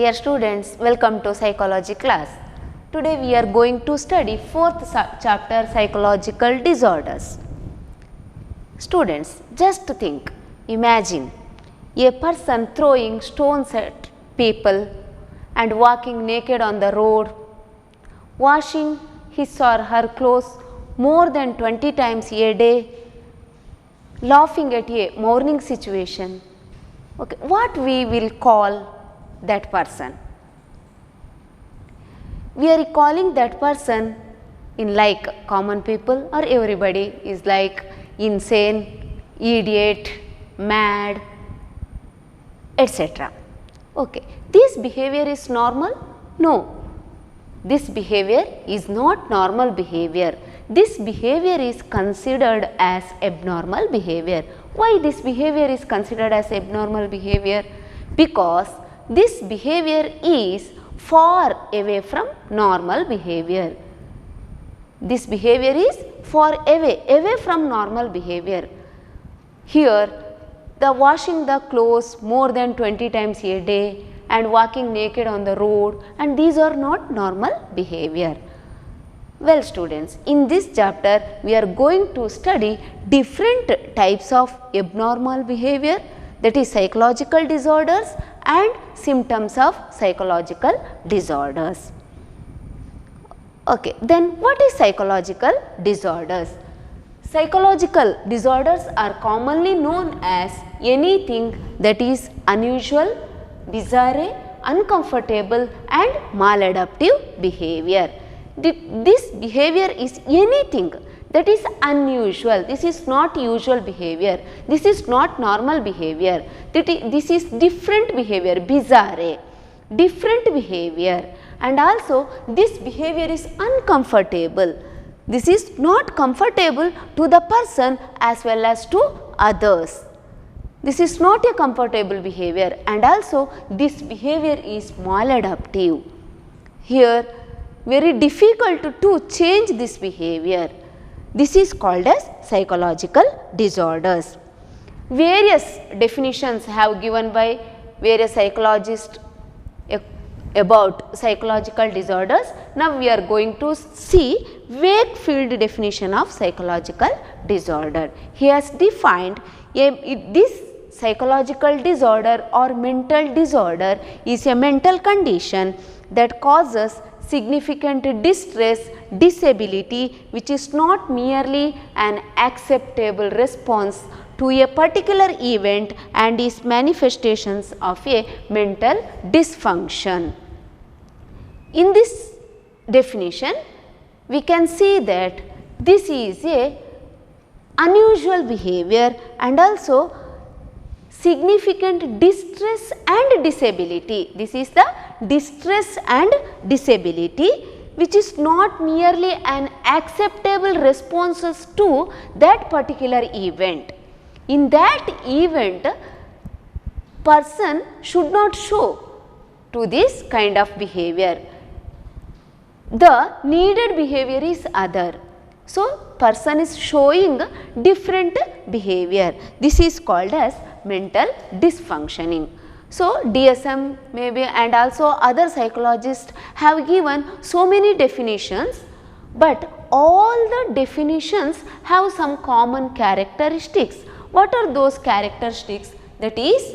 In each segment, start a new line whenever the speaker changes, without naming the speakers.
Dear students, welcome to psychology class. Today we are going to study fourth chapter, psychological disorders. Students, just think, imagine a person throwing stones at people and walking naked on the road, washing his or her clothes more than 20 times a day, laughing at a morning situation. Okay, what we will call that person? We are calling that person in like common people, or everybody is like insane, idiot, mad, etc. Okay, this behavior is normal? No, this behavior is not normal behavior. This behavior is considered as abnormal behavior. Why this behavior is considered as abnormal behavior? Because this behavior is far away from normal behavior. This behavior is far away from normal behavior. Here, the washing the clothes more than 20 times a day and walking naked on the road, and these are not normal behavior. Well students, in this chapter we are going to study different types of abnormal behavior, that is psychological disorders and symptoms of psychological disorders. Okay, then what is psychological disorders? Psychological disorders are commonly known as anything that is unusual, bizarre, uncomfortable and maladaptive behavior. This behavior is anything that is unusual. This is not usual behavior. This is not normal behavior. This is different behavior, bizarre, different behavior, and also this behavior is uncomfortable. This is not comfortable to the person as well as to others. This is not a comfortable behavior, and also this behavior is maladaptive. Here, very difficult to change this behavior. This is called as psychological disorders. Various definitions have given by various psychologists about psychological disorders. Now we are going to see Wakefield definition of psychological disorder. He has defined this psychological disorder or mental disorder is a mental condition that causes significant distress, disability, which is not merely an acceptable response to a particular event and is manifestations of a mental dysfunction. In this definition, we can see that this is a unusual behavior and also significant distress and disability. This is the distress and disability which is not merely an acceptable responses to that particular event. In that event, person should not show to this kind of behavior. The needed behavior is other. So, person is showing different behavior. This is called as mental dysfunctioning. So, DSM maybe and also other psychologists have given so many definitions, but all the definitions have some common characteristics. What are those characteristics? That is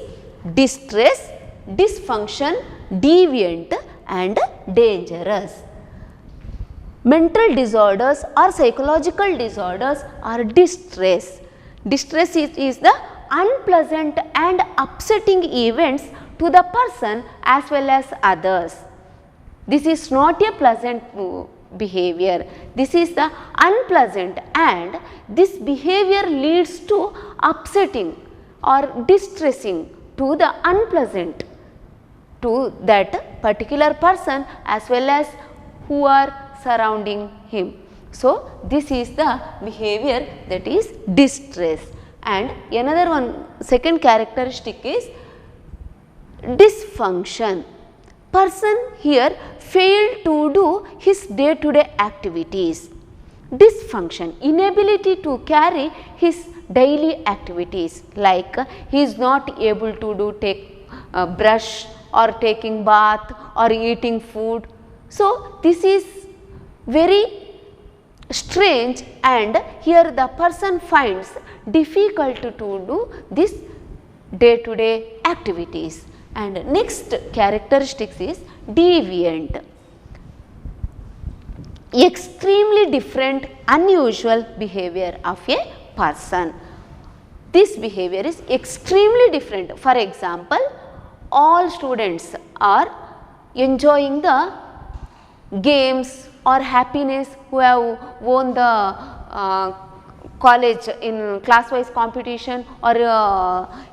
distress, dysfunction, deviant and dangerous. Mental disorders or psychological disorders are distress. Distress is the unpleasant and upsetting events to the person as well as others. This is not a pleasant behavior. This is the unpleasant, and this behavior leads to upsetting or distressing to the unpleasant to that particular person as well as who are surrounding him. So, this is the behavior that is distress. And another one, second characteristic is dysfunction. Person here failed to do his day-to-day activities. Dysfunction, inability to carry his daily activities, like he is not able to take brush or taking bath or eating food. So, this is very strange, and here the person finds difficult to do this day to day activities. And next characteristics is deviant. Extremely different, unusual behavior of a person. This behavior is extremely different. For example, all students are enjoying the games or happiness who have won the college in class wise competition or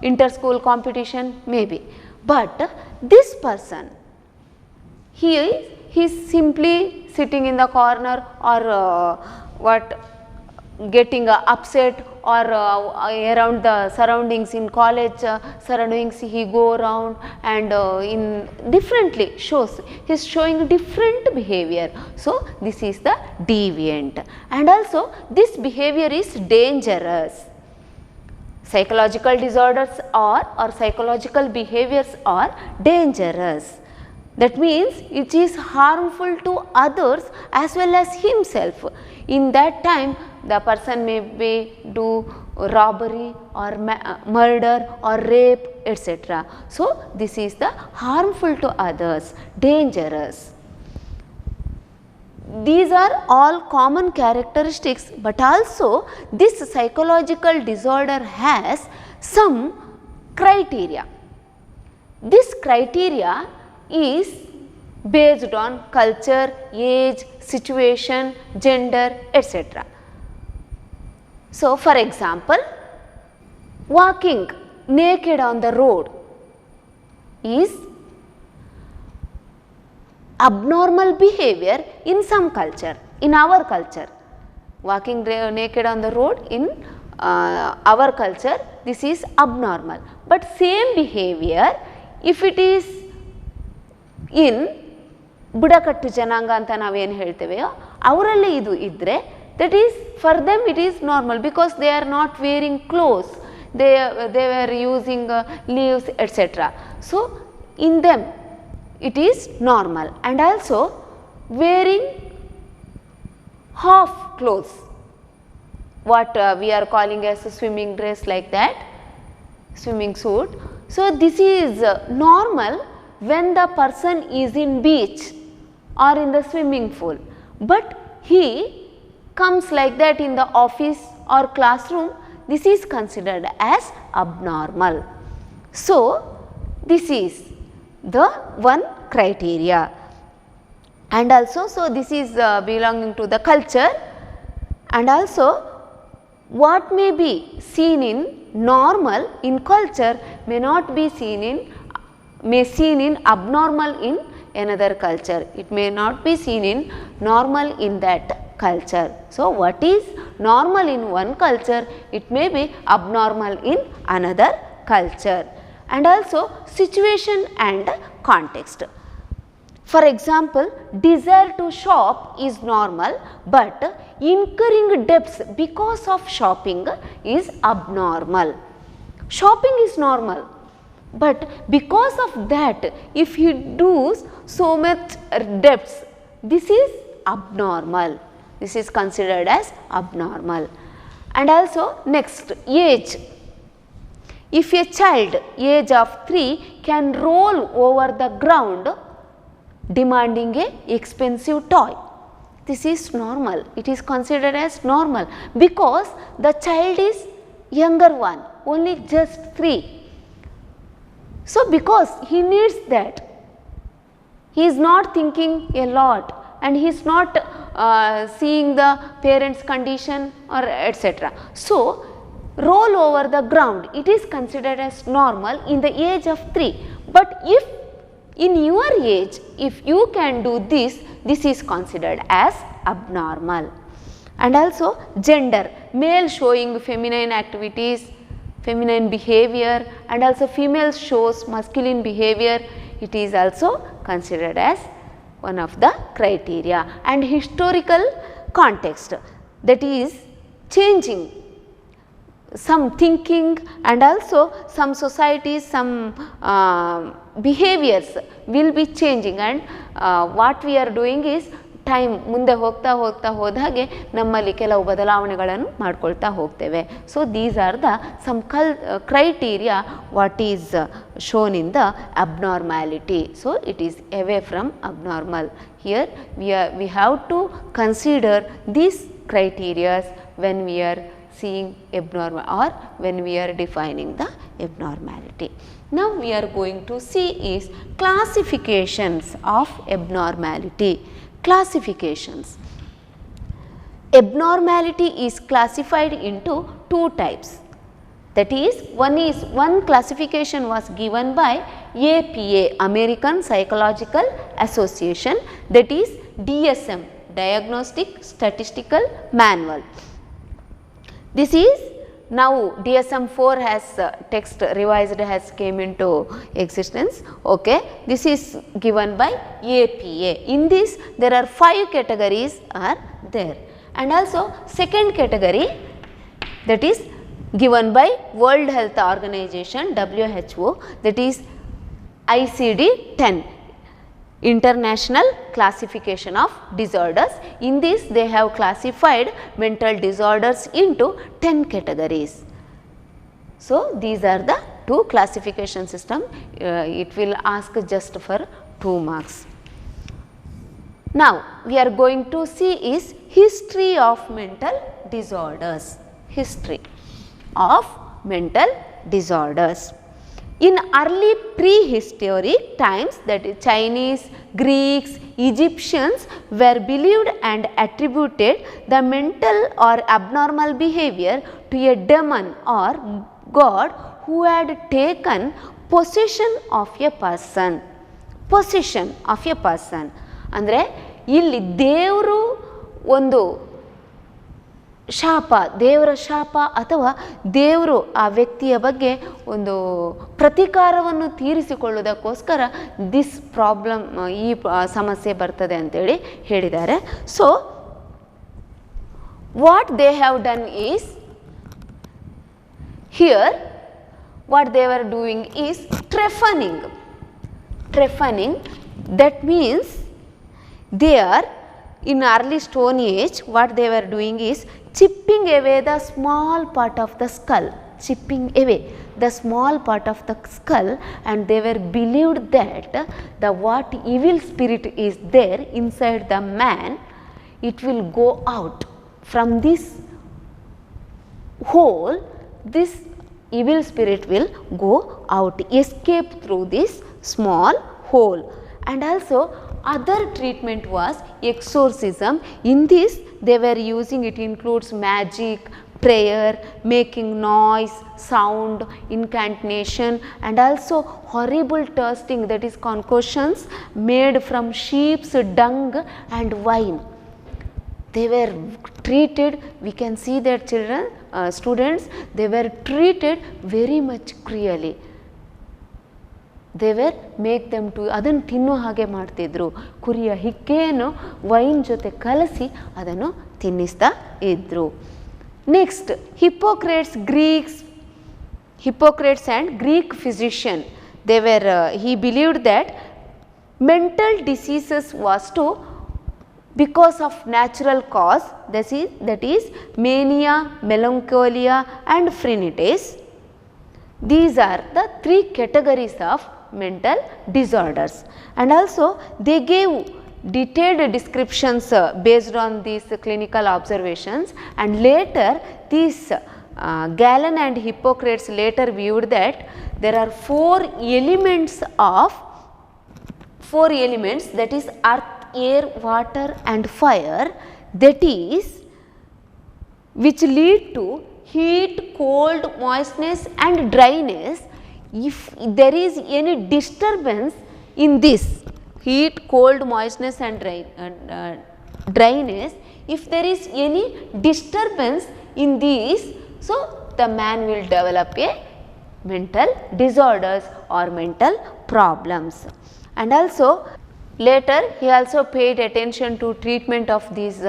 inter-school competition maybe. But this person, he is simply sitting in the corner or getting upset or around the surroundings in college surroundings he go around and in differently shows, he is showing different behavior. So, this is the deviant, and also this behavior is dangerous. Psychological disorders or psychological behaviors are dangerous. That means it is harmful to others as well as himself. In that time the person may be do robbery or murder or rape, etc. So, this is the harmful to others, dangerous. These are all common characteristics, but also this psychological disorder has some criteria. This criteria is based on culture, age, situation, gender, etc. So, for example, walking naked on the road is abnormal behavior in some culture. In our culture, walking naked on the road in our culture, this is abnormal. But same behavior if it is in ಬುಡಕಟ್ಟು ಜನಾಂಗ ಅಂತ ನಾವೇನು ಹೇಳ್ತೇವೆಯೋ ಅವರಲ್ಲಿ ಇದು ಇದ್ದರೆ, that is for them it is normal because they are not wearing clothes, they were using leaves, etc. So, in them it is normal. And also wearing half clothes, what we are calling as a swimming dress, like that, swimming suit. So, this is normal when the person is in beach or in the swimming pool, but he comes like that in the office or classroom, this is considered as abnormal. So, this is the one criteria. And also, so this is belonging to the culture, and also what may be seen in normal in culture may not be seen in abnormal in another culture. It may not be seen in normal in that culture. So, what is normal in one culture, it may be abnormal in another culture. And also situation and context. For example, desire to shop is normal, but incurring debts because of shopping is abnormal. Shopping is normal, but because of that if he does so much debts, this is abnormal. This is considered as abnormal. And also next, age. If a child age of 3 can roll over the ground demanding a expensive toy, this is normal. It is considered as normal because the child is younger one, only just 3. So, because he needs that, he is not thinking a lot and he is not seeing the parents' condition or etc. So, roll over the ground, it is considered as normal in the age of 3. But if in your age, if you can do this, this is considered as abnormal. And also gender, male showing feminine activities, feminine behavior, and also female shows masculine behavior, it is also considered as one of the criteria. And historical context, that is changing some thinking and also some societies, some behaviors will be changing, and what we are doing is time ಮುಂದೆ ಹೋಗ್ತಾ ಹೋಗ್ತಾ ಹೋದ ಹಾಗೆ ನಮ್ಮಲ್ಲಿ ಕೆಲವು ಬದಲಾವಣೆಗಳನ್ನು ಮಾಡ್ಕೊಳ್ತಾ ಹೋಗ್ತೇವೆ. So these are the some criteria what is shown in the abnormality. So it is away from abnormal. Here we have to consider these criterias when we are seeing abnormal or when we are defining the abnormality. Now we are going to see is classifications of abnormality. Classifications. Abnormality is classified into two types. That is one classification was given by APA, American Psychological Association, that is DSM, Diagnostic Statistical Manual. This is now DSM-4 has text revised has came into existence. Okay, this is given by APA. In this there are 5 categories are there, and also second category, that is given by World Health Organization, WHO, that is ICD-10, International Classification of Disorders. In this they have classified mental disorders into 10 categories. So these are the two classification system. It will ask just for 2 marks. Now we are going to see is history of mental disorders. History of mental disorders. In early prehistoric times, that is Chinese, Greeks, Egyptians were believed and attributed the mental or abnormal behavior to a demon or god who had taken possession of a person. Possession of a person ಅಂದರೆ ಇಲ್ಲಿ ದೇವರು ಒಂದು ಶಾಪ, ದೇವರ ಶಾಪ ಅಥವಾ ದೇವರು ಆ ವ್ಯಕ್ತಿಯ ಬಗ್ಗೆ ಒಂದು ಪ್ರತೀಕಾರವನ್ನು ತೀರಿಸಿಕೊಳ್ಳುವುದಕ್ಕೋಸ್ಕರ ದಿಸ್ ಪ್ರಾಬ್ಲಮ್, ಈ ಸಮಸ್ಯೆ ಬರ್ತದೆ ಅಂತೇಳಿ ಹೇಳಿದ್ದಾರೆ. So what they have done is, here what they are doing is trephining. Trephaning, that means they are in early stone age, what they were doing is chipping away the small part of the skull, chipping away the small part of the skull, and they were believed that the what evil spirit is there inside the man, it will go out from this hole, this evil spirit will go out, escape through this small hole. And also other treatment was exorcism. In this they were using, it includes magic, prayer, making noise, sound, incantation, and also horrible testing, that is concoctions made from sheep's dung and wine. They were treated, we can see their children, students, they were treated very much cruelly. They were make them to ಅದನ್ನು ತಿನ್ನೋ ಹಾಗೆ ಮಾಡ್ತಿದ್ರು. ಕುರಿಯ ಹಿಕ್ಕೆಯನ್ನು wine ಜೊತೆ ಕಲಸಿ ಅದನ್ನು ತಿನ್ನಿಸ್ತಾ ಇದ್ರು. Next Hippocrates and Greek physician, they were he believed that mental diseases was to because of natural cause, that is mania, melancholia and phrenesis. These are the 3 categories of mental disorders, and also they gave detailed descriptions based on these clinical observations, and later these Galen and Hippocrates later viewed that there are 4 elements, that is earth, air, water and fire, that is which lead to heat, cold, moistness and dryness. If there is any disturbance in this heat, cold, moistness and dryness, if there is any disturbance in these, so the man will develop a mental disorders or mental problems. And also Later he also paid attention to treatment of these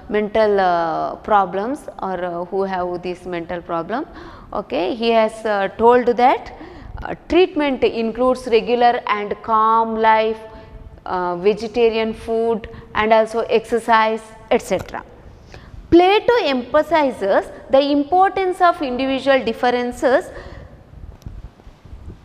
mental problems, or who have this mental problem. Okay. He has told that treatment includes regular and calm life, vegetarian food, and also exercise, etc. Plato emphasizes the importance of individual differences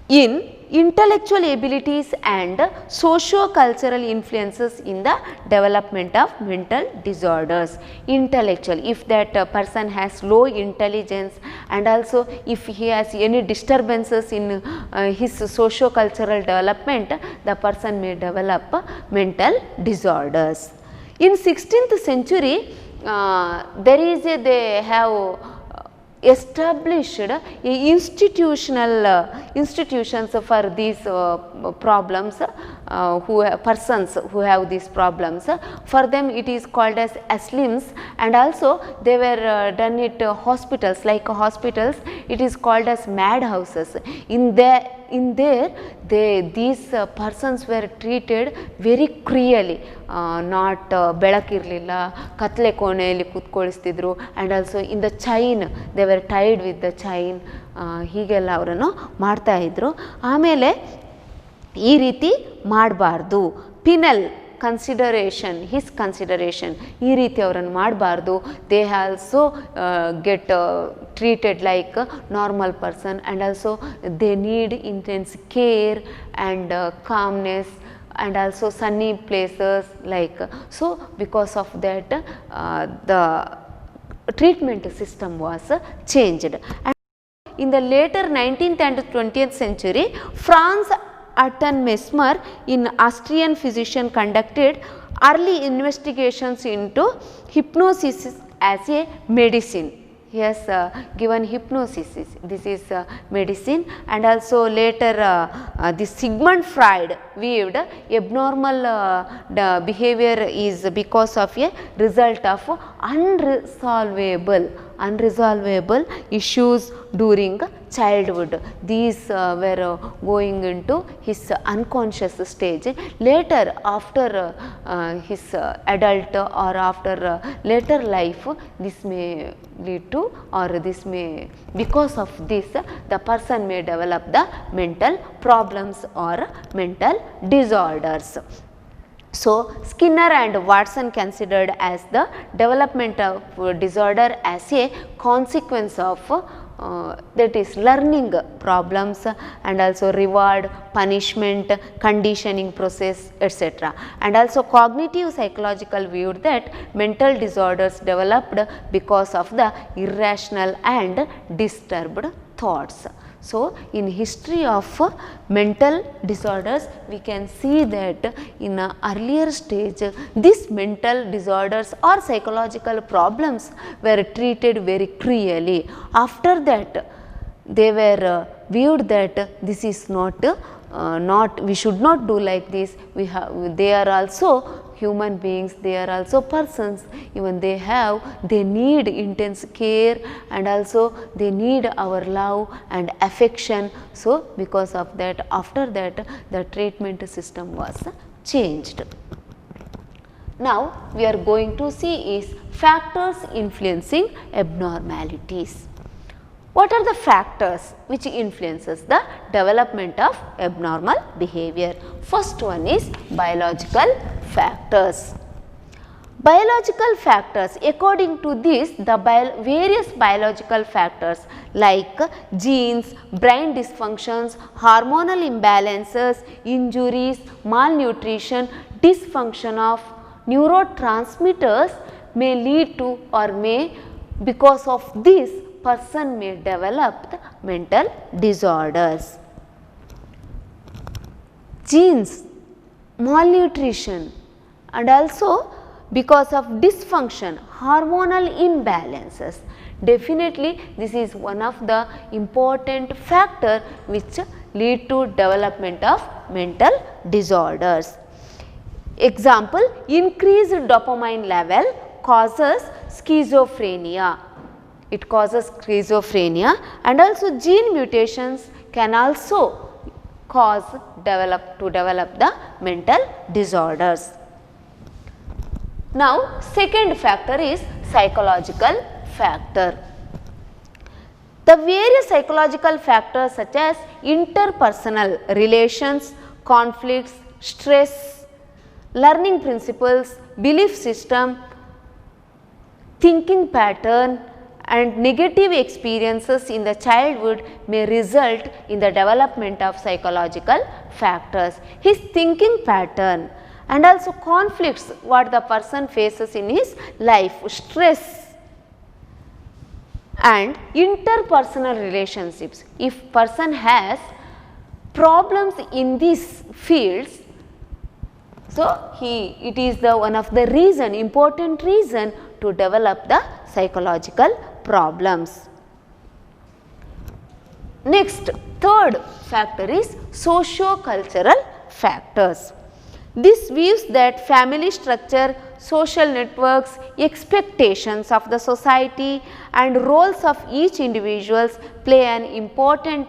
in intellectual abilities and socio-cultural influences in the development of mental disorders. Intellectual, if that person has low intelligence, and also if he has any disturbances in his socio-cultural development, the person may develop mental disorders. In 16th century, they have established institutions for these problems, persons who have these problems. For them it is called as asylums, and also they were done at hospitals, like hospitals it is called as madhouses. In there these persons were treated very cruelly. Not ಬೆಳಕಿರಲಿಲ್ಲ, ಕತ್ಲೆ ಕೋಣೆಯಲ್ಲಿ ಕೂತ್ಕೊಳಿಸ್ತಿದ್ರು, and also in the chain they were tied with the chain, ಹೀಗೆಲ್ಲ ಅವರನ್ನು ಮಾಡ್ತಾಯಿದ್ರು. ಆಮೇಲೆ ಈ ರೀತಿ ಮಾಡಬಾರ್ದು, ಪಿನಲ್ ಕನ್ಸಿಡರೇಷನ್, ಹಿಸ್ ಕನ್ಸಿಡರೇಷನ್, ಈ ರೀತಿ ಅವರನ್ನು ಮಾಡಬಾರ್ದು. They also get treated like a normal person, and also they need intense care and calmness, and also sunny places, like so. Because of that the treatment system was changed. And in the later 19th and 20th century, Franz Anton Mesmer, an Austrian physician, conducted early investigations into hypnosis as a medicine. He has given hypnosis, this is medicine. And also later this Sigmund Freud viewed abnormal behavior is because of a result of unresolvable issues during childhood. These were going into his unconscious stage. Later, after his adult or after later life, this may lead to, or this may, because of this the person may develop the mental problems or mental disorders. So, Skinner and Watson considered as the development of disorder as a consequence of that is learning problems, and also reward, punishment, conditioning process, etc. And also cognitive psychological viewed that mental disorders developed because of the irrational and disturbed thoughts. So, in history of mental disorders, we can see that in an earlier stage these mental disorders or psychological problems were treated very cruelly. After that they were viewed that this is not, we should not do like this. They are also human beings, they are also persons, even they need intense care, and also they need our love and affection. So, because of that, after that the treatment system was changed. Now, we are going to see is factors influencing abnormalities. What are the factors which influences the development of abnormal behavior? First one is biological factors. Biological factors, according to this, the various biological factors like genes, brain dysfunctions, hormonal imbalances, injuries, malnutrition, dysfunction of neurotransmitters may lead to, or may, because of this person may develop the mental disorders. Genes, malnutrition, and also because of dysfunction, hormonal imbalances. Definitely this is one of the important factor which lead to development of mental disorders. Example, increased dopamine level causes schizophrenia. It causes schizophrenia, and also gene mutations can also cause to develop the mental disorders. Now, second factor is psychological factor. The various psychological factors such as interpersonal relations, conflicts, stress, learning principles, belief system, thinking pattern and negative experiences in the childhood may result in the development of psychological factors. His thinking pattern and also conflicts what the person faces in his life, stress and interpersonal relationships. If person has problems in these fields, so it is the one of the reason, important reason to develop the psychological problems. Next, third factor is socio-cultural factors. This views that family structure, social networks, expectations of the society and roles of each individuals play an important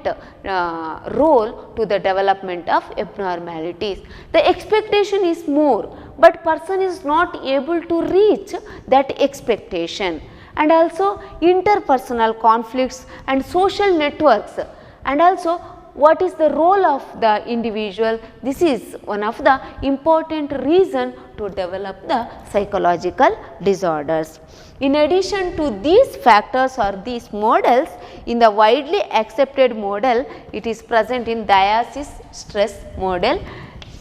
role to the development of abnormalities. The expectation is more, but person is not able to reach that expectation, and also interpersonal conflicts and social networks, and also what is the role of the individual. This is one of the important reason to develop the psychological disorders. In addition to these factors or these models, in the widely accepted model, it is present in Diaz's stress model.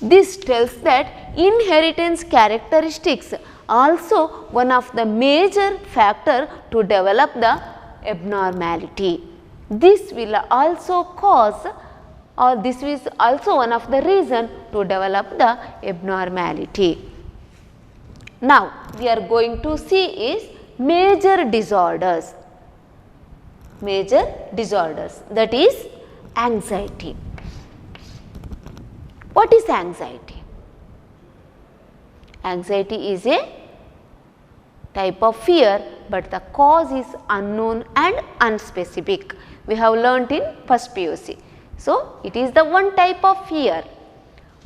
This tells that inheritance characteristics also one of the major factor to develop the abnormality. This will also cause, or this is also one of the reason to develop the abnormality. Now, we are going to see is major disorders. Major disorders, that is anxiety. What is anxiety? Anxiety is a type of fear, but the cause is unknown and unspecific. We have learnt in first PUC. So, it is the one type of fear,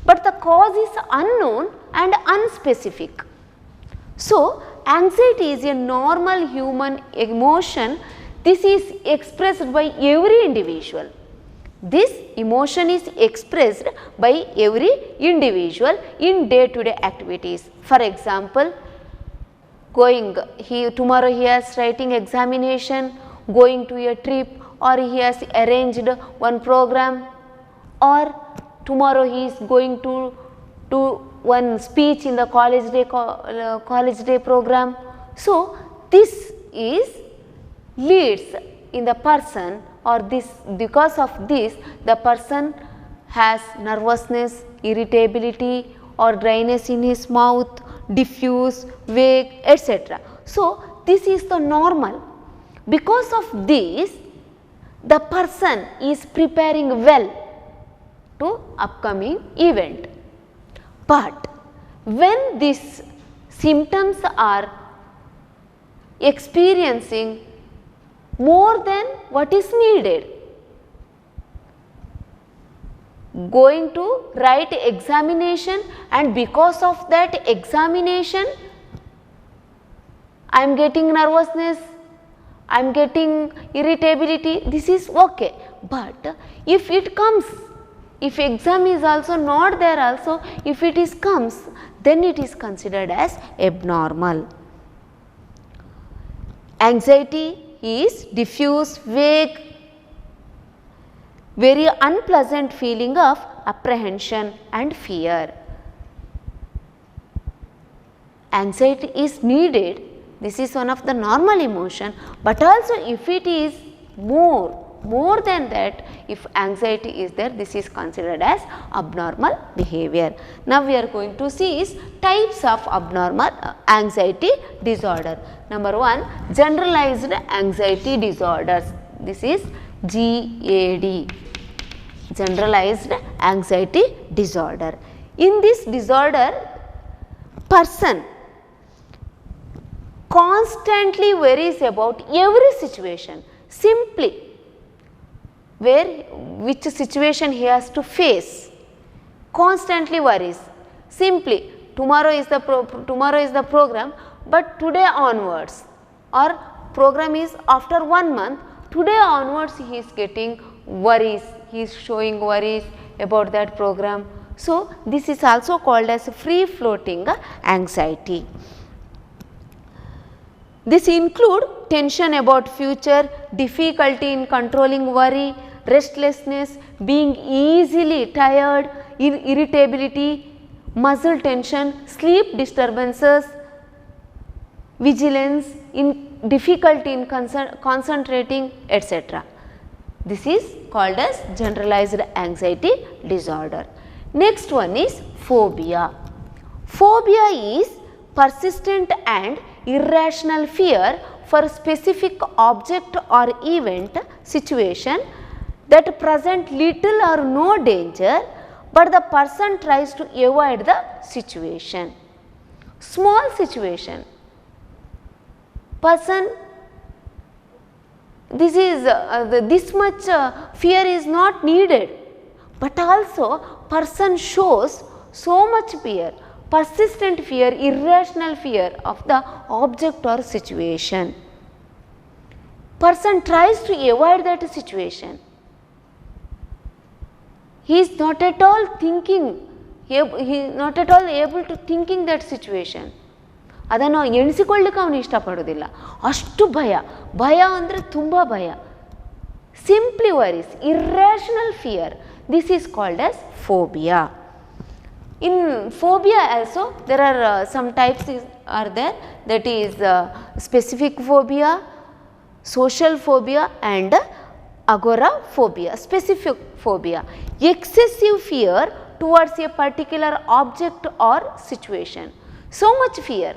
but the cause is unknown and unspecific. So, anxiety is a normal human emotion. This is expressed by every individual. This emotion is expressed by every individual in day-to-day activities. For example, tomorrow he is writing examination, going to a trip, or he has arranged one program, or tomorrow he is going to do one speech in the college day program. So, this is leads in the person, or this because of this the person has nervousness, irritability or dryness in his mouth, diffuse, vague, etc. So, this is the normal. Because of this, the person is preparing well to upcoming event. But when these symptoms are experiencing more than what is needed, going to write examination, and because of that examination I am getting nervousness, I am getting irritability, this is okay. But if it comes, if exam is also not there also, if it is comes, then it is considered as abnormal. Anxiety is diffuse, vague, very unpleasant feeling of apprehension and fear. Anxiety is needed, this is one of the normal emotion, but also if it is more than that, if anxiety is there, this is considered as abnormal behavior. Now, we are going to see is types of abnormal anxiety disorder. Number 1, generalized anxiety disorders. This is GAD, generalized anxiety disorder. In this disorder, person constantly worries about every situation. Simply, where which situation he has to face. Constantly worries. Simply tomorrow is the program, but today onwards, or program is after 1 month, today onwards he is getting worries, he is showing worries about that program. So, this is also called as free floating anxiety. This include tension about future, difficulty in controlling worry, restlessness, being easily tired, irritability, muscle tension, sleep disturbances, vigilance, difficulty in concentrating, etc. This is called as generalized anxiety disorder. Next one is phobia. Phobia is persistent and irrational fear for a specific object or event situation that present little or no danger, but the person tries to avoid the situation. Small situation, person, this much fear is not needed, but also person shows so much fear, persistent fear, irrational fear of the object or situation. Person tries to avoid that situation. He is not at all thinking, he is not at all able to thinking that situation. ಅದನ್ನು ಎಣಿಸಿಕೊಳ್ಳಿಕ್ಕೆ ಅವನು ಇಷ್ಟಪಡೋದಿಲ್ಲ, ಅಷ್ಟು ಭಯ ಅಂದರೆ ತುಂಬ ಭಯ. Simply worries, irrational fear. This is called as phobia. In phobia also there are some types are there, that is specific phobia, social phobia and agoraphobia. Specific phobia, excessive fear towards a particular object or situation. So much fear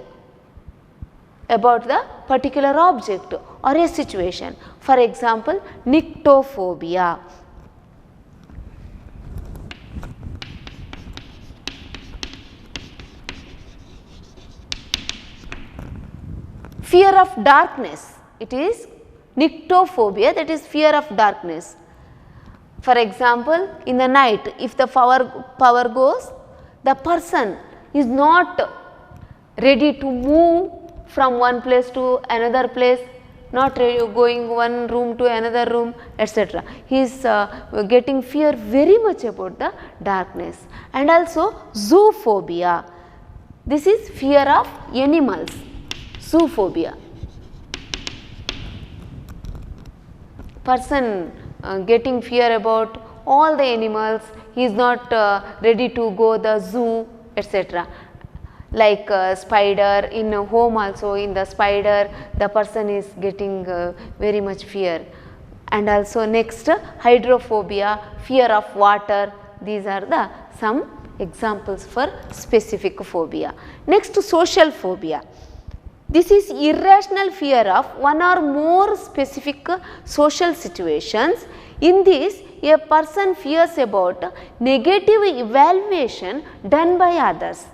about the particular object or a situation. For example, nyctophobia. Fear of darkness, it is nyctophobia, that is fear of darkness. For example, in the night, if the power goes, the person is not ready to move from one place to another place, not ready going one room to another room, etc. He is getting fear very much about the darkness. And also zoophobia, this is fear of animals, zoophobia. Person getting fear about all the animals, he is not ready to go the zoo, etc. Like spider, in a home also, in the spider the person is getting very much fear. And also next, hydrophobia, fear of water. These are the some examples for specific phobia. Next, social phobia. This is irrational fear of one or more specific social situations. In this, a person fears about negative evaluation done by others.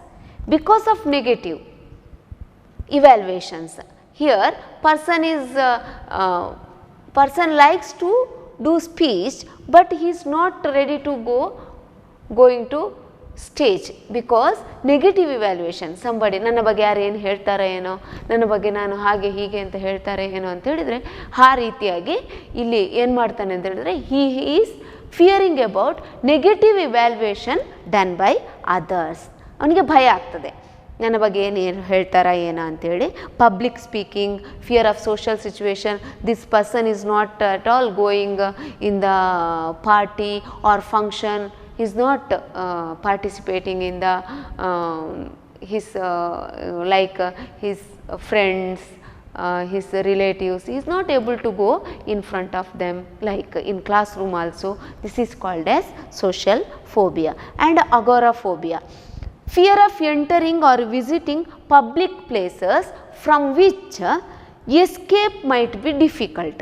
Because of negative evaluations, here person likes to do speech, but he is not ready to going to stage because negative evaluation. Somebody ನನ್ನ ಬಗ್ಗೆ ಯಾರು ಏನು ಹೇಳ್ತಾರೆ ಏನೋ, ನನ್ನ ಬಗ್ಗೆ ನಾನು ಹಾಗೆ ಹೀಗೆ ಅಂತ ಹೇಳ್ತಾರೆ ಏನೋ ಅಂತ ಹೇಳಿದರೆ, ಆ ರೀತಿಯಾಗಿ ಇಲ್ಲಿ ಏನು ಮಾಡ್ತಾನೆ ಅಂತ ಹೇಳಿದ್ರೆ, he is fearing about negative evaluation done by others. ಅವನಿಗೆ ಭಯ ಆಗ್ತದೆ, ನನ್ನ ಬಗ್ಗೆ ಏನು ಹೇಳ್ತಾರಾ ಏನೋ ಅಂತೇಳಿ. Public speaking, fear of social situation, this person is not at all going in the party or function, is not participating in the his friends, his relatives, he is not able to go in front of them, like in classroom also. This is called as social phobia. And agoraphobia, fear of entering or visiting public places from which escape might be difficult.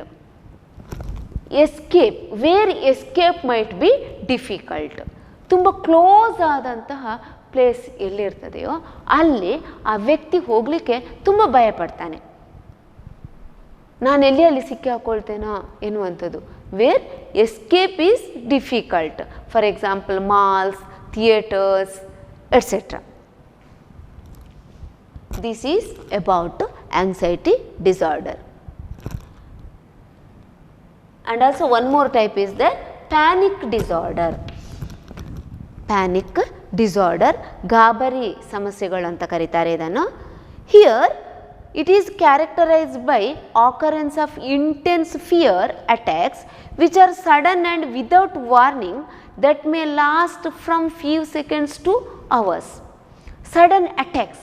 Escape, where escape might be difficult. ತುಂಬ close ಆದಂತಹ place ಎಲ್ಲಿರ್ತದೆಯೋ ಅಲ್ಲಿ ಆ ವ್ಯಕ್ತಿ ಹೋಗಲಿಕ್ಕೆ ತುಂಬ ಭಯಪಡ್ತಾನೆ. ನಾನು ಎಲ್ಲಿ ಸಿಕ್ಕಿ ಹಾಕ್ಕೊಳ್ತೇನೋ ಎನ್ನುವಂಥದ್ದು. where escape is difficult. For example, malls, theaters, etc. This is about anxiety disorder. And also one more type is the panic disorder. Panic disorder, ಗಾಬರಿ ಸಮಸ್ಯೆಗಳು ಅಂತ ಕರೀತಾರೆ ಇದನ್ನು. Here it is characterized by occurrence of intense fear attacks which are sudden and without warning that may last from few seconds to hours. Sudden attacks.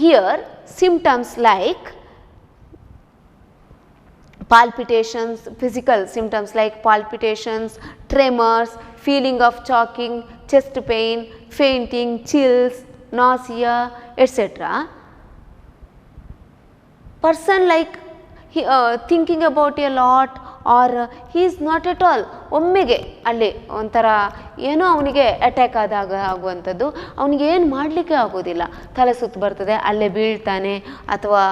Here symptoms like palpitations, physical symptoms like palpitations, tremors, feeling of choking, chest pain, fainting, chills, nausea, etc. Person like thinking about a lot or he is not at all, ಒಮ್ಮೆಗೆ ಅಲ್ಲಿ ಒಂಥರ ಏನೋ ಅವನಿಗೆ attack ಆದಾಗ ಆಗುವಂಥದ್ದು, ಅವನಿಗೆ ಏನು ಮಾಡಲಿಕ್ಕೆ ಆಗೋದಿಲ್ಲ, ತಲೆ ಸುತ್ತು ಬರ್ತದೆ, ಅಲ್ಲೇ ಬೀಳ್ತಾನೆ ಅಥವಾ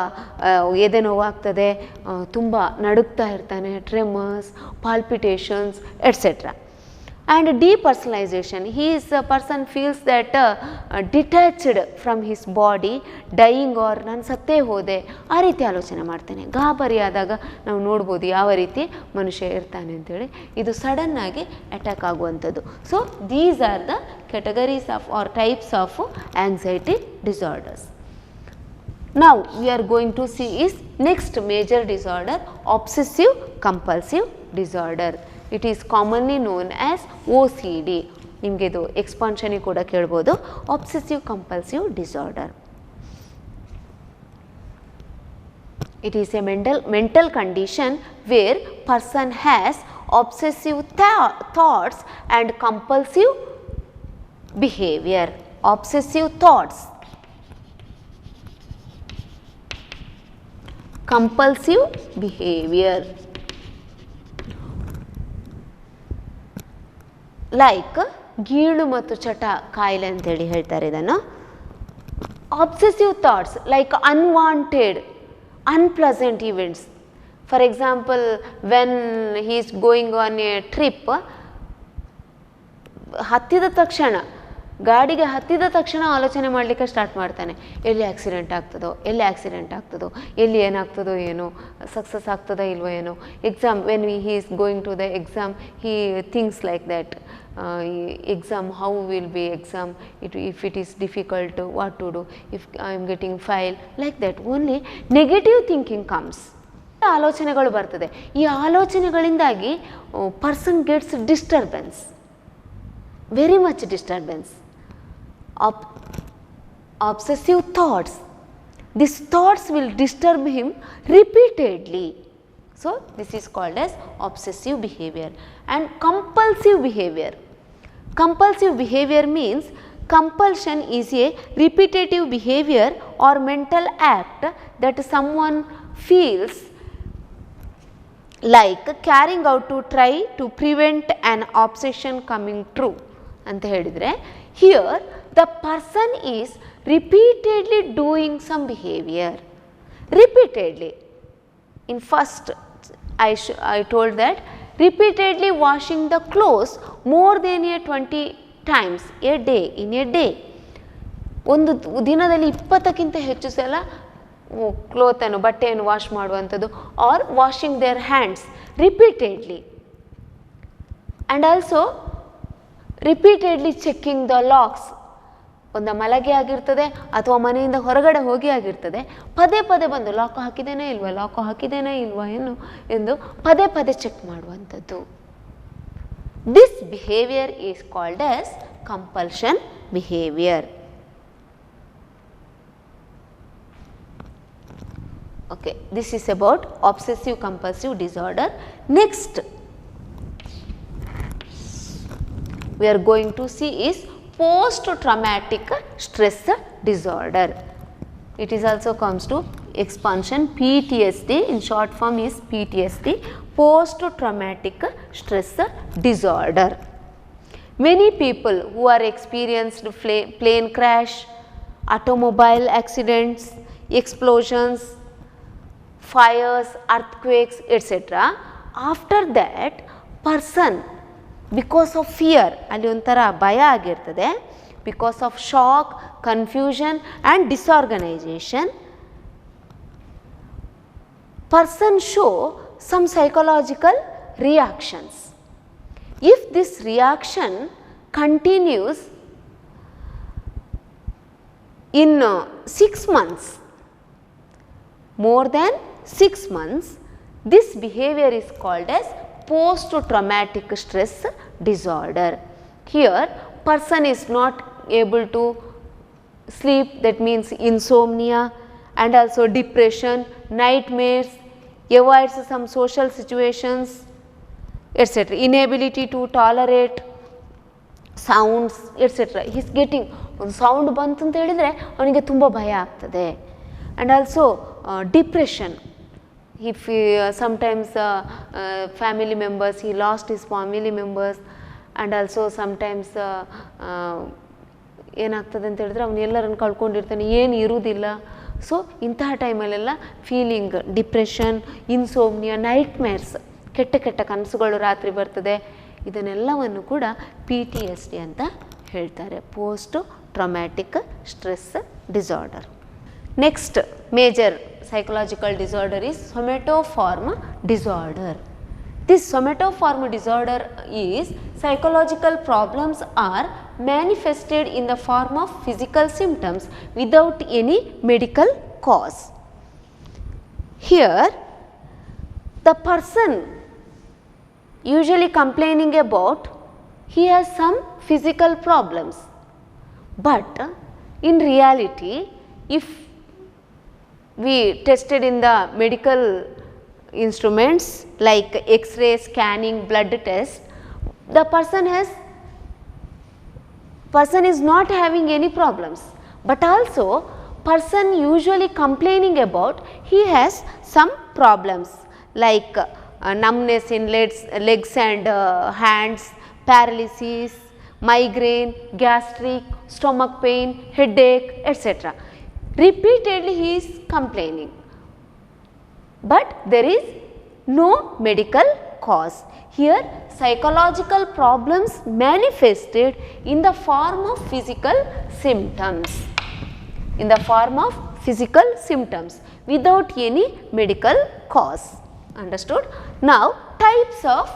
ಎದೆ ನೋವಾಗ್ತದೆ, ತುಂಬ ನಡುಗ್ತಾ ಇರ್ತಾನೆ, tremors, palpitations et cetera. And depersonalization, he is a person feels that detached from his body, dying or ನಾನು ಸತ್ತೇ ಹೋದೆ ಆ ರೀತಿ ಆಲೋಚನೆ ಮಾಡ್ತಾನೆ. ಗಾಬರಿ ಆದಾಗ ನಾವು ನೋಡ್ಬೋದು ಯಾವ ರೀತಿ ಮನುಷ್ಯ ಇರ್ತಾನೆ ಅಂತೇಳಿ. ಇದು ಸಡನ್ ಆಗಿ ಅಟ್ಯಾಕ್ ಆಗುವಂಥದ್ದು. So these are the categories of or types of anxiety disorders. Now we are going to see is next major disorder, obsessive compulsive disorder. It is commonly known as OCD. ನಿಮಗೆ ಇದು expansion ಕೂಡ ಕೇಳ್ಬೋದು. obsessive compulsive disorder. It is a mental condition where person has obsessive thoughts and compulsive behavior. Obsessive thoughts, compulsive behavior. Like ಗೀಳು ಮತ್ತು ಚಟ ಕಾಯಿಲೆ ಅಂತೇಳಿ ಹೇಳ್ತಾರೆ ಇದನ್ನು. Obsessive thoughts like unwanted unpleasant events. For example when he is going on a trip, ಹತ್ತಿದ ತಕ್ಷಣ ಗಾಡಿಗೆ ಹತ್ತಿದ ತಕ್ಷಣ ಆಲೋಚನೆ ಮಾಡಲಿಕ್ಕೆ ಸ್ಟಾರ್ಟ್ ಮಾಡ್ತಾನೆ, ಎಲ್ಲಿ ಆಕ್ಸಿಡೆಂಟ್ ಆಗ್ತದೋ, ಎಲ್ಲಿ ಆಕ್ಸಿಡೆಂಟ್ ಆಗ್ತದೋ, ಎಲ್ಲಿ ಏನಾಗ್ತದೋ ಏನೋ, ಸಕ್ಸಸ್ ಆಗ್ತದೋ ಇಲ್ವೋ ಏನೋ. Exam when he is going to the exam he thinks like that, exam, how will be exam, if it is difficult, what to do, if I am getting fail, like that only negative thinking comes. ಆಲೋಚನೆಗಳು ಬರ್ತದೆ. ಈ ಆಲೋಚನೆಗಳಿಂದಾಗಿ person gets disturbance, very much disturbance. obsessive thoughts, these thoughts will disturb him repeatedly. So this is called as obsessive behavior. And compulsive behavior. Compulsive behavior means compulsion is a repetitive behavior or mental act that someone feels like carrying out to try to prevent an obsession coming true ಅಂತ ಹೇಳಿದರೆ, here the person is repeatedly doing some behavior, repeatedly. In first I told that repeatedly washing the clothes more than 20 times a day, in a day. ಒಂದು ದಿನದಲ್ಲಿ 20ಕ್ಕಿಂತ ಹೆಚ್ಚು ಸಲ ಕ್ಲೋತನ್ನು ಬಟ್ಟೆಯನ್ನು wash ಮಾಡುವಂಥದ್ದು, or washing their hands repeatedly. And also repeatedly checking the locks. ಒಂದು ಮಲಗೆ ಆಗಿರ್ತದೆ ಅಥವಾ ಮನೆಯಿಂದ ಹೊರಗಡೆ ಹೋಗಿ ಆಗಿರ್ತದೆ, ಪದೇ ಪದೇ ಬಂದು ಲಾಕ್ ಹಾಕಿದ್ದೇನೆ ಇಲ್ವಾ, ಲಾಕ್ ಹಾಕಿದ್ದೇನೆ ಇಲ್ವಾ ಎಂದು ಪದೇ ಪದೇ ಚೆಕ್ ಮಾಡುವಂಥದ್ದು. This behaviour is called as compulsion behaviour. Okay, this is about obsessive compulsive disorder. Next we are going to see is post traumatic stress disorder. It is also comes to expansion PTSD, in short form is PTSD, post traumatic stress disorder. Many people who are experienced plane crash, automobile accidents, explosions, fires, earthquakes, etc. after that person because of fear ಅಲ್ಲಿ ಒಂಥರ ಭಯ ಆಗಿರ್ತದೆ, because of shock, confusion and disorganization, person show some psychological reactions. If this reaction continues in 6 months, more than 6 months, this behavior is called as post traumatic stress disorder. Here person is not able to sleep, that means insomnia, and also depression, nightmares, avoids some social situations, etc. Inability to tolerate sounds, etc. He is getting ಒಂದು sound ಬಂತು ಅಂತ ಹೇಳಿದರೆ ಅವನಿಗೆ ತುಂಬ ಭಯ ಆಗ್ತದೆ. And also depression, if sometimes family members, he lost his family members, and also sometimes ಏನಾಗ್ತದೆ ಅಂತ ಹೇಳಿದ್ರೆ ಅವನು ಎಲ್ಲರನ್ನು ಕಳ್ಕೊಂಡಿರ್ತಾನೆ, ಏನು ಇರುವುದಿಲ್ಲ. ಸೊ ಇಂತಹ ಟೈಮಲ್ಲೆಲ್ಲ ಫೀಲಿಂಗ್ ಡಿಪ್ರೆಷನ್, ಇನ್ಸೋಮ್ನಿಯಾ, ನೈಟ್ಮೇರ್ಸ್, ಕೆಟ್ಟ ಕೆಟ್ಟ ಕನಸುಗಳು ರಾತ್ರಿ ಬರ್ತದೆ, ಇದನ್ನೆಲ್ಲವನ್ನು ಕೂಡ PTSD ಅಂತ ಹೇಳ್ತಾರೆ, post traumatic stress disorder. Next major psychological disorder is somatoform disorder. This somatoform disorder is psychological problems are manifested in the form of physical symptoms without any medical cause. Here the person usually complaining about he has some physical problems, but in reality if we tested in the medical instruments like X-ray, scanning, blood test, the person is not having any problems, but also person usually complaining about he has some problems like numbness in legs and hands, paralysis, migraine, gastric, stomach pain, headache, etc. Repeatedly he is complaining, but there is no medical cause. Here psychological problems manifested in the form of physical symptoms, in the form of physical symptoms without any medical cause. Understood? Now types of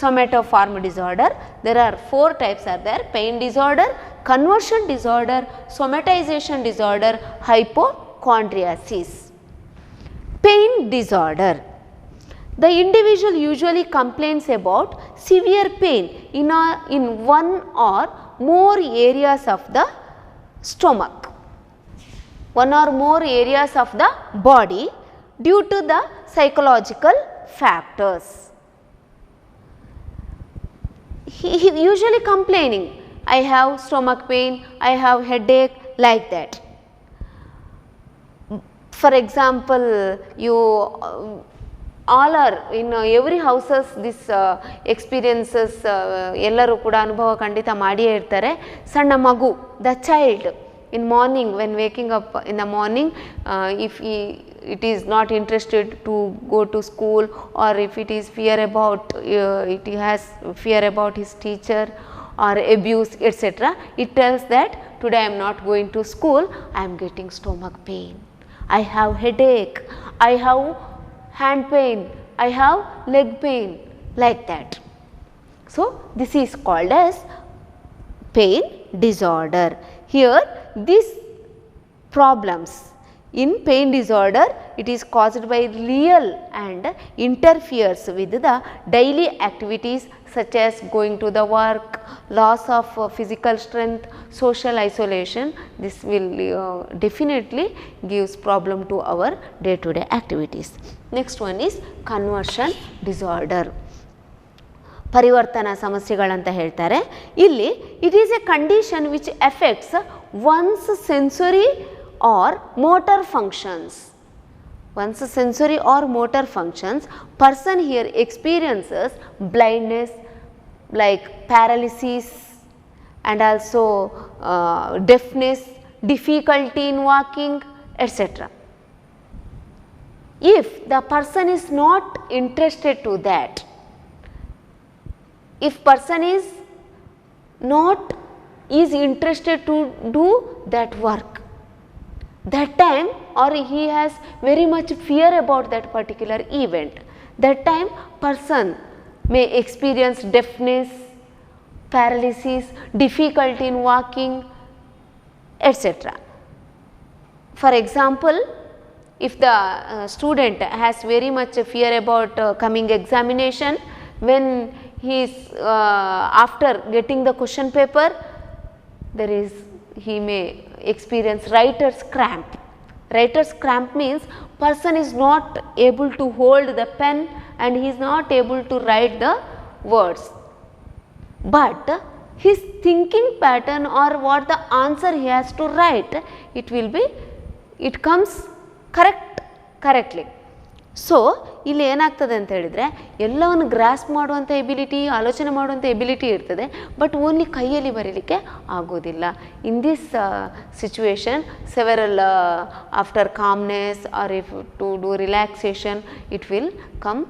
somatoform disorder, there are 4 types are there: pain disorder, conversion disorder, somatization disorder, hypochondriasis. Pain disorder, the individual usually complains about severe pain in one or more areas of the stomach, one or more areas of the body due to the psychological factors. He usually complaining, I have stomach pain, I have headache, like that. For example, you all are in every houses this experiences ellaru kuda anubhava kandita ಮಾಡಿಯೇ ಇರ್ತಾರೆ. ಸಣ್ಣ ಮಗು, the child in morning when waking up in the morning, if it is not interested to go to school, or if it is fear about it has fear about his teacher or abuse, etc., it tells that today I am not going to school, I am getting stomach pain, I have headache, I have hand pain, I have leg pain, like that. So this is called as pain disorder. Here these problems in pain disorder, it is caused by real and interferes with the daily activities such as going to the work, loss of physical strength, social isolation. This will definitely gives problem to our day to day activities. Next one is conversion disorder. ಪರಿವರ್ತನಾ ಸಮಸ್ಯೆಗಳಂತ ಹೇಳ್ತಾರೆ. ಇಲ್ಲಿ it is a condition which affects one's sensory or motor functions. One's sensory or motor functions, person here experiences blindness, like paralysis, and also deafness, difficulty in walking, etc. if the person is not interested to that, if person is not is interested to do that work, that time, or he has very much fear about that particular event, that time person may experience deafness, paralysis, difficulty in walking, etc. For example, if the student has very much fear about coming examination, when he is after getting the question paper, there is he may experience writer's cramp. Writer's cramp means person is not able to hold the pen and he is not able to write the words, but his thinking pattern or what the answer he has to write, it comes correctly. So ಇಲ್ಲಿ ಏನಾಗ್ತದೆ ಅಂತ ಹೇಳಿದರೆ, ಎಲ್ಲವನ್ನು grasp ಮಾಡುವಂಥ ability, ಆಲೋಚನೆ ಮಾಡುವಂಥ ability ಇರ್ತದೆ, but only ಕೈಯಲ್ಲಿ ಬರೀಲಿಕ್ಕೆ ಆಗೋದಿಲ್ಲ. In this situation several after calmness or if to do relaxation it will come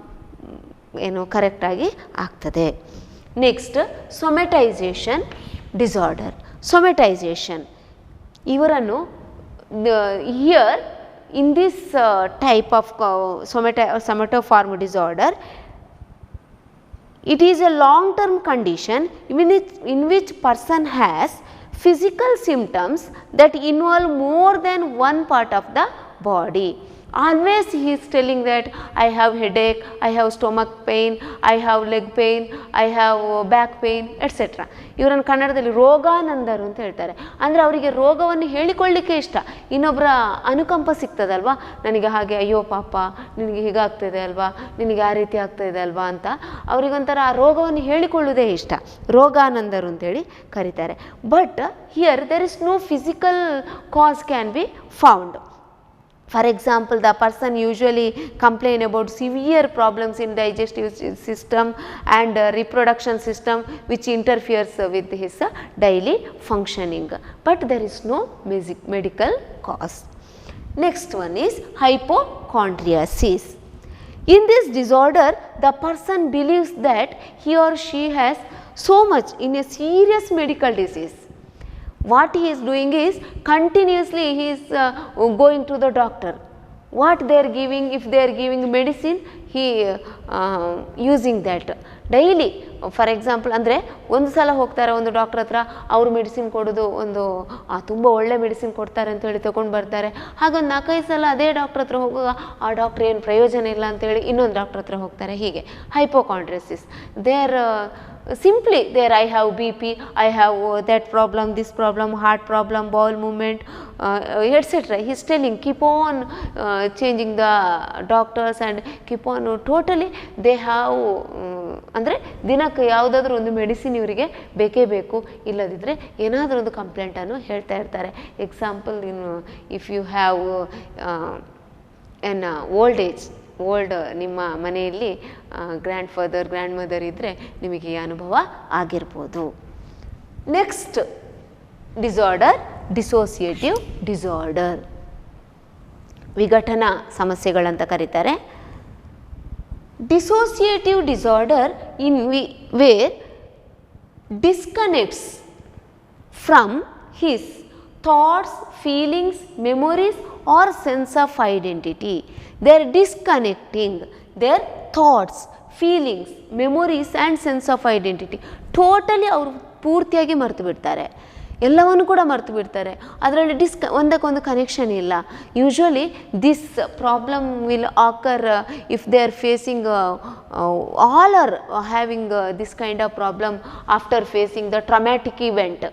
ಕರೆಕ್ಟಾಗಿ ಆಗ್ತದೆ. Next somatisation disorder. ಸೊಮೆಟೈಸೇಷನ್ ಇವರನ್ನು here in this type of somatoform disorder, it is a long term condition in which person has physical symptoms that involve more than one part of the body. Always he is telling that I have headache, I have stomach pain, I have leg pain, I have back pain, etc. ಇವರನ್ನು ಕನ್ನಡದಲ್ಲಿ ರೋಗಾನಂದರು ಅಂತ ಹೇಳ್ತಾರೆ. ಅಂದರೆ ಅವರಿಗೆ ರೋಗವನ್ನು ಹೇಳಿಕೊಳ್ಳಲಿಕ್ಕೆ ಇಷ್ಟ, ಇನ್ನೊಬ್ಬರ ಅನುಕಂಪ ಸಿಗ್ತದಲ್ವಾ, ನನಗೆ ಹಾಗೆ ಅಯ್ಯೋ ಪಾಪ ನಿನಗೆ ಹೀಗಾಗ್ತದೆ ಅಲ್ವಾ, ನಿನಗೆ ಆ ರೀತಿ ಆಗ್ತಾಯಿದೆ ಅಲ್ವಾ ಅಂತ ಅವರಿಗೊಂಥರ ಆ ರೋಗವನ್ನು ಹೇಳಿಕೊಳ್ಳುವುದೇ ಇಷ್ಟ, ರೋಗಾನಂದರು ಅಂತೇಳಿ ಕರೀತಾರೆ. But here there is no physical cause can be found. For example, the person usually complain about severe problems in digestive system and reproduction system which interferes with his daily functioning, but there is no medical cause. Next one is hypochondriasis. In this disorder, the person believes that he or she has so much in a serious medical disease. What he is doing is continuously he is going to the doctor. What they are giving, if they are giving medicine, he using that daily. For example ಅಂದರೆ ಒಂದು ಸಲ ಹೋಗ್ತಾರೆ ಒಂದು doctor ಹತ್ರ, ಅವರು medicine ಕೊಡೋದು ಒಂದು ತುಂಬ ಒಳ್ಳೆ ಮೆಡಿಸಿನ್ ಕೊಡ್ತಾರೆ ಅಂತೇಳಿ ತೊಗೊಂಡು ಬರ್ತಾರೆ. ಹಾಗೊಂದು 4-5 ಸಲ ಅದೇ ಡಾಕ್ಟ್ರ್ ಹತ್ರ ಹೋಗುವಾಗ ಆ ಡಾಕ್ಟ್ರ್ ಏನು ಪ್ರಯೋಜನ ಇಲ್ಲ ಅಂತೇಳಿ ಇನ್ನೊಂದು ಡಾಕ್ಟ್ರ್ ಹತ್ರ ಹೋಗ್ತಾರೆ. ಹೀಗೆ ಹೈಪೋಕಾಂಡ್ರಿಯಾಸಿಸ್. Simply there I have BP, I have that problem, this problem, heart problem, bowel movement, etc. He is telling, keep on changing the doctors and keep on totally they have ಅಂದರೆ ದಿನಕ್ಕೆ ಯಾವುದಾದ್ರೂ ಒಂದು medicine ಇವರಿಗೆ ಬೇಕೇ ಬೇಕು, ಇಲ್ಲದಿದ್ದರೆ ಏನಾದರೂ ಒಂದು ಕಂಪ್ಲೇಂಟನ್ನು ಹೇಳ್ತಾ ಇರ್ತಾರೆ. Example, if you have an old ನಿಮ್ಮ ಮನೆಯಲ್ಲಿ ಗ್ರ್ಯಾಂಡ್ ಫಾದರ್ ಗ್ರ್ಯಾಂಡ್ ಮದರ್ ಇದ್ದರೆ ನಿಮಗೆ ಈ ಅನುಭವ ಆಗಿರ್ಬೋದು. ನೆಕ್ಸ್ಟ್ ಡಿಸಾರ್ಡರ್, ಡಿಸೋಸಿಯೇಟಿವ್ ಡಿಸಾರ್ಡರ್, ವಿಘಟನಾ ಸಮಸ್ಯೆಗಳಂತ ಕರೀತಾರೆ. Dissociative disorder in where disconnects from his thoughts, feelings, memories or sense of identity. They are disconnecting their thoughts, feelings, memories and sense of identity. Totally ಅವರು ಪೂರ್ತಿಯಾಗಿ ಮರೆತು ಬಿಡ್ತಾರೆ, ಎಲ್ಲವನ್ನು ಕೂಡ ಮರೆತು ಬಿಡ್ತಾರೆ. ಅದರಲ್ಲಿ ಒಂದಕ್ಕೊಂದು ಕನೆಕ್ಷನ್ ಇಲ್ಲ. Usually this problem will occur if they are facing all are having this kind of problem after facing the traumatic event.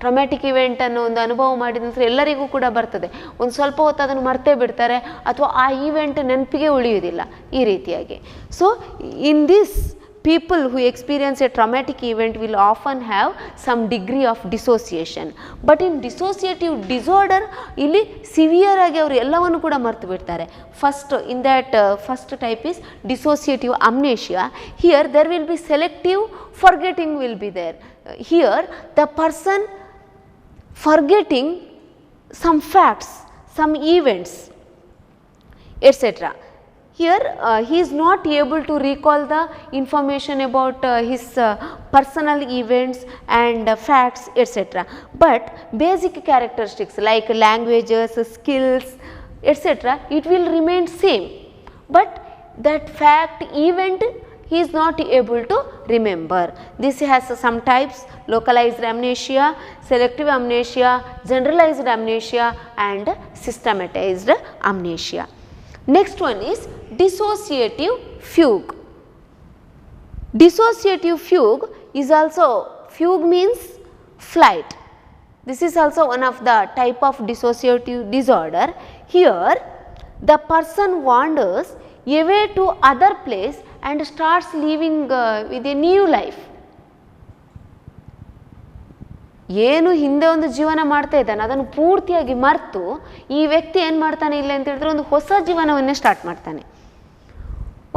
Traumatic event ಅನ್ನೋ ಒಂದು ಅನುಭವ ಮಾಡಿದ ನಂತರ ಎಲ್ಲರಿಗೂ ಕೂಡ ಬರ್ತದೆ. ಒಂದು ಸ್ವಲ್ಪ ಹೊತ್ತು ಅದನ್ನು ಮರ್ತೇ ಬಿಡ್ತಾರೆ ಅಥವಾ ಆ ಈವೆಂಟ್ ನೆನಪಿಗೆ ಉಳಿಯುವುದಿಲ್ಲ, ಈ ರೀತಿಯಾಗಿ. So in this people who experience a traumatic event will often have some degree of dissociation. But in dissociative disorder ಇಲ್ಲಿ ಸಿವಿಯರ್ ಆಗಿ ಅವರು ಎಲ್ಲವನ್ನು ಕೂಡ ಮರೆತು ಬಿಡ್ತಾರೆ. First type is dissociative amnesia. Here there will be selective forgetting will be there. Here the person forgetting some facts, some events, etc. Here he is not able to recall the information about his personal events and facts etc. But basic characteristics like languages, skills etc. it will remain same, but that fact event he is not able to remember. This has some types: localized amnesia, selective amnesia, generalized amnesia and systematized amnesia. Next one is dissociative fugue. Dissociative fugue is also, fugue means flight. This is also one of the type of dissociative disorder. Here the person wanders away to other place and starts living with a new life. ಏನು ಹಿಂದೆ ಒಂದು ಜೀವನ ಮಾಡ್ತಾ ಇದ್ದಾನೆ ಅದನ್ನು ಪೂರ್ತಿಯಾಗಿ ಮರೆತು ಈ ವ್ಯಕ್ತಿ ಏನು ಮಾಡ್ತಾನೆ ಇಲ್ಲ ಅಂತ ಹೇಳಿದ್ರೆ ಒಂದು ಹೊಸ ಜೀವನವನ್ನೇ ಸ್ಟಾರ್ಟ್ ಮಾಡ್ತಾನೆ,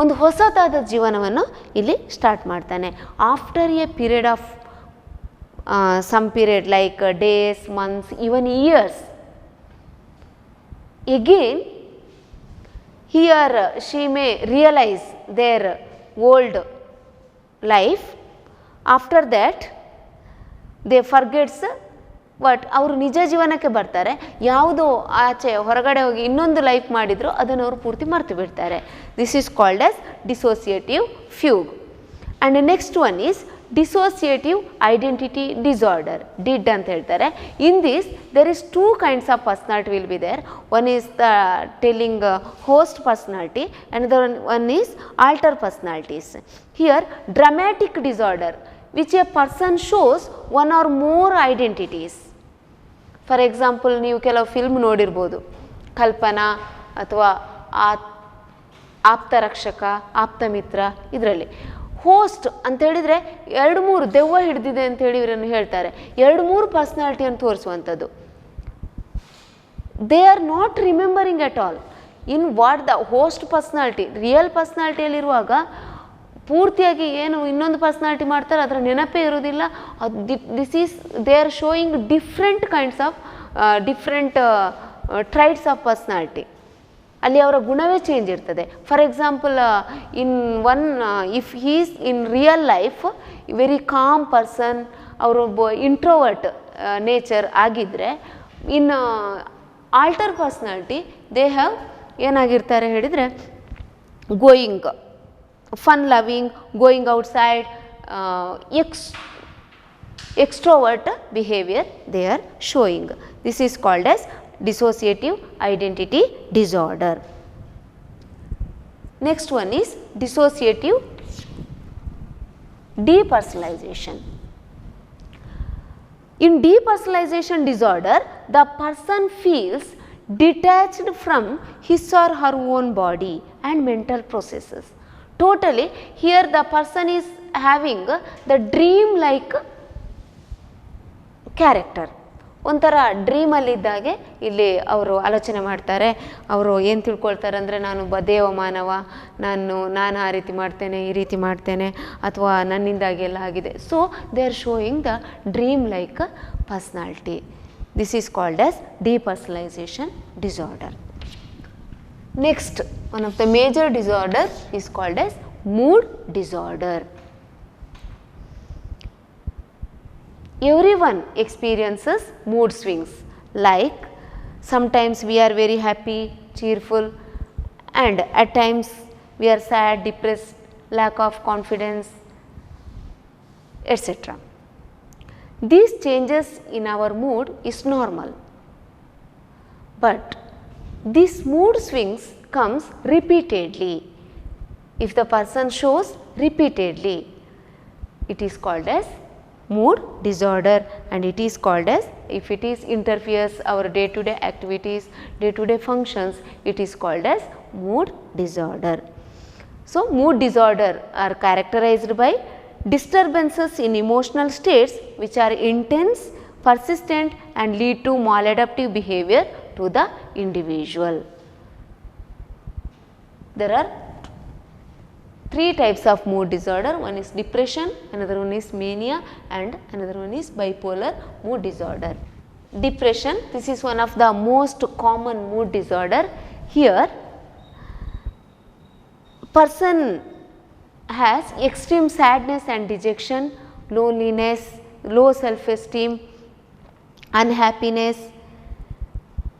ಒಂದು ಹೊಸದಾದ ಜೀವನವನ್ನು ಇಲ್ಲಿ ಸ್ಟಾರ್ಟ್ ಮಾಡ್ತಾನೆ. After a period of some period like days, months, even years, again here she may realize their old life. After that they forgets what ಅವರು ನಿಜ ಜೀವನಕ್ಕೆ ಬರ್ತಾರೆ, ಯಾವುದೋ ಆಚೆ ಹೊರಗಡೆ ಹೋಗಿ ಇನ್ನೊಂದು ಲೈಫ್ ಮಾಡಿದ್ರು ಅದನ್ನು ಅವರು ಪೂರ್ತಿ ಮರೆತು ಬಿಡ್ತಾರೆ. This is called as dissociative fugue. And next one is dissociative identity disorder, DID ಅಂತ ಹೇಳ್ತಾರೆ. In this there is two kinds of personality will be there. One is the telling host personality and the one is alter personalities. Here dramatic disorder which a person shows one or more identities. For example ನೀವು ಕೆಲವು film ನೋಡಿರ್ಬೋದು, ಕಲ್ಪನಾ ಅಥವಾ ಆಪ್ತರಕ್ಷಕ, ಆಪ್ತಮಿತ್ರ, ಇದರಲ್ಲಿ host ಅಂತ ಹೇಳಿದರೆ 2-3 ದೆವ್ವ ಹಿಡಿದಿದೆ ಅಂತೇಳಿ ಇವರನ್ನು ಹೇಳ್ತಾರೆ, 2-3 ಪರ್ಸ್ನಾಲಿಟಿಯನ್ನು ತೋರಿಸುವಂಥದ್ದು. They are not remembering at all in what the host personality. Real ಪರ್ಸ್ನಾಲಿಟಿಯಲ್ಲಿರುವಾಗ ಪೂರ್ತಿಯಾಗಿ ಏನು ಇನ್ನೊಂದು ಪರ್ಸ್ನಾಲಿಟಿ ಮಾಡ್ತಾರೆ ಅದರ ನೆನಪೇ ಇರೋದಿಲ್ಲ. This is they are showing different kinds of different traits of personality. ಅಲ್ಲಿ ಅವರ ಗುಣವೇ ಚೇಂಜ್ ಇರ್ತದೆ. For example in one if he's in real life very calm person, ಅವರೊಬ್ಬ ಇಂಟ್ರೋವರ್ಟ್ ನೇಚರ್ ಆಗಿದ್ದರೆ, in alter personality they have ಏನಾಗಿರ್ತಾರೆ ಹೇಳಿದರೆ going fun loving, going outside, extrovert behavior they are showing. This is called as dissociative identity disorder. Next one is dissociative depersonalization. In depersonalization disorder, the person feels detached from his or her own body and mental processes. Totally, here the person is having the dream like character. ಒಂಥರ ಡ್ರೀಮಲ್ಲಿದ್ದಾಗೆ ಇಲ್ಲಿ ಅವರು ಆಲೋಚನೆ ಮಾಡ್ತಾರೆ. ಅವರು ಏನು ತಿಳ್ಕೊಳ್ತಾರೆ ಅಂದರೆ, ನಾನು ದೇವ ಮಾನವ, ನಾನು ಆ ರೀತಿ ಮಾಡ್ತೇನೆ, ಈ ರೀತಿ ಮಾಡ್ತೇನೆ, ಅಥವಾ ನನ್ನಿಂದಾಗಿ ಎಲ್ಲ ಆಗಿದೆ. So they are showing the dream like personality. This is called as depersonalisation disorder. Next, one of the major disorders is called as mood disorder. Everyone experiences mood swings, like sometimes we are very happy, cheerful, and at times we are sad, depressed, lack of confidence, etc. These changes in our mood is normal, but this mood swings comes repeatedly. If the person shows repeatedly, it is called as mood disorder, and it is called as, if it is interferes our day to day activities, day to day functions, it is called as mood disorder. So mood disorder are characterized by disturbances in emotional states which are intense, persistent and lead to maladaptive behavior to the individual. There are 3 types of mood disorder. One is depression, another one is mania, and another one is bipolar mood disorder. Depression, this is one of the most common mood disorder. Here, the person is having the dream like character. ಒಂಥರ ಡ್ರೀಮಲ್ಲಿದ್ದಾಗೆ ಅವರು ಏನು ತಿಳ್ಕೊಳ್ತಾರೆ ಅಂದರೆ, ನಾನು ದೇವ ಮಾನವ, ನಾನು ಆ ರೀತಿ ಮಾಡ್ತೇನೆ, ಈ ರೀತಿ ಮಾಡ್ತೇನೆ, ಅಥವಾ ನನ್ನಿಂದಾಗಿ ಎಲ್ಲ ಆಗಿದೆ. So they are showing the dream like personality. This is called as depression. person has extreme sadness and dejection, loneliness, low self-esteem, unhappiness,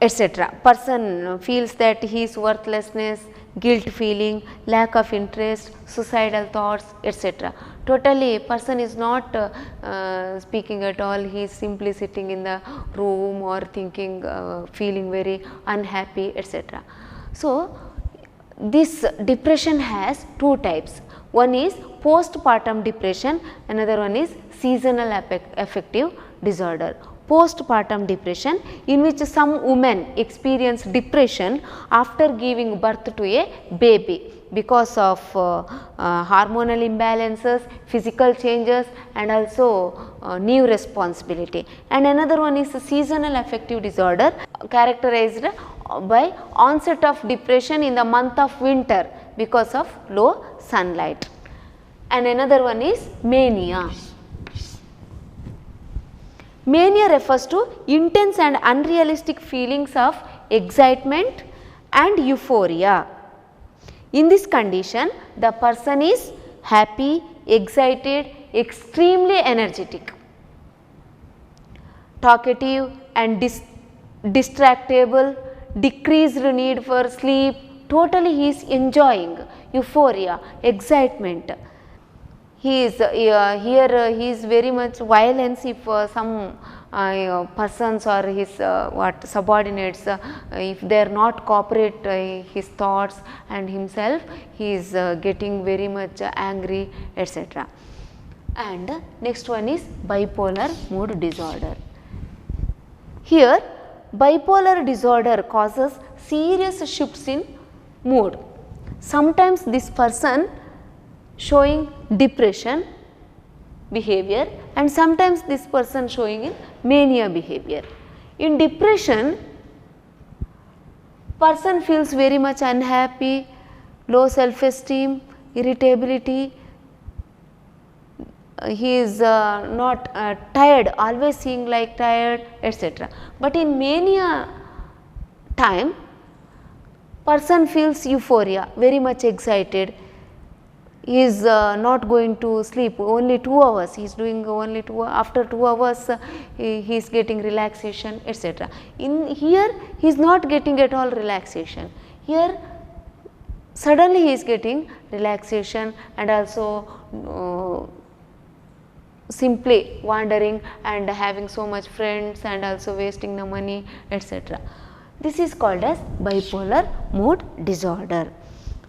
etc. Person feels that he is worthlessness, guilt feeling, lack of interest, suicidal thoughts, etc. Totally person is not speaking at all, he is simply sitting in the room or thinking, feeling very unhappy, etc. So, this depression has two types. One is postpartum depression, another one is seasonal affective disorder. Postpartum depression, in which some women experience depression after giving birth to a baby because of hormonal imbalances, physical changes, and also new responsibility. And another one is seasonal affective disorder, characterized by onset of depression in the month of winter because of low sunlight. And another one is mania. Mania refers to intense and unrealistic feelings of excitement and euphoria. In this condition, the person is happy, excited, extremely energetic, talkative and distractible, decreased need for sleep, totally he is enjoying euphoria, excitement. He is he is very much violence if some persons or his subordinates, if they are not cooperate his thoughts and himself, he is getting very much angry, etc. And next one is bipolar mood disorder. Here bipolar disorder causes serious shifts in mood. Sometimes this person showing depression behavior and sometimes this person showing in mania behavior. In depression, person feels very much unhappy, low self-esteem, irritability, he is not tired, always seeing like tired, etc. But in mania time, person feels euphoria, very much excited, he is not going to sleep only 2 hours, he is doing only 2 after 2 hours he is getting relaxation, etc. In here he is not getting at all relaxation, here suddenly he is getting relaxation and also simply wandering and having so much friends and also wasting the money, etc. This is called as bipolar mood disorder.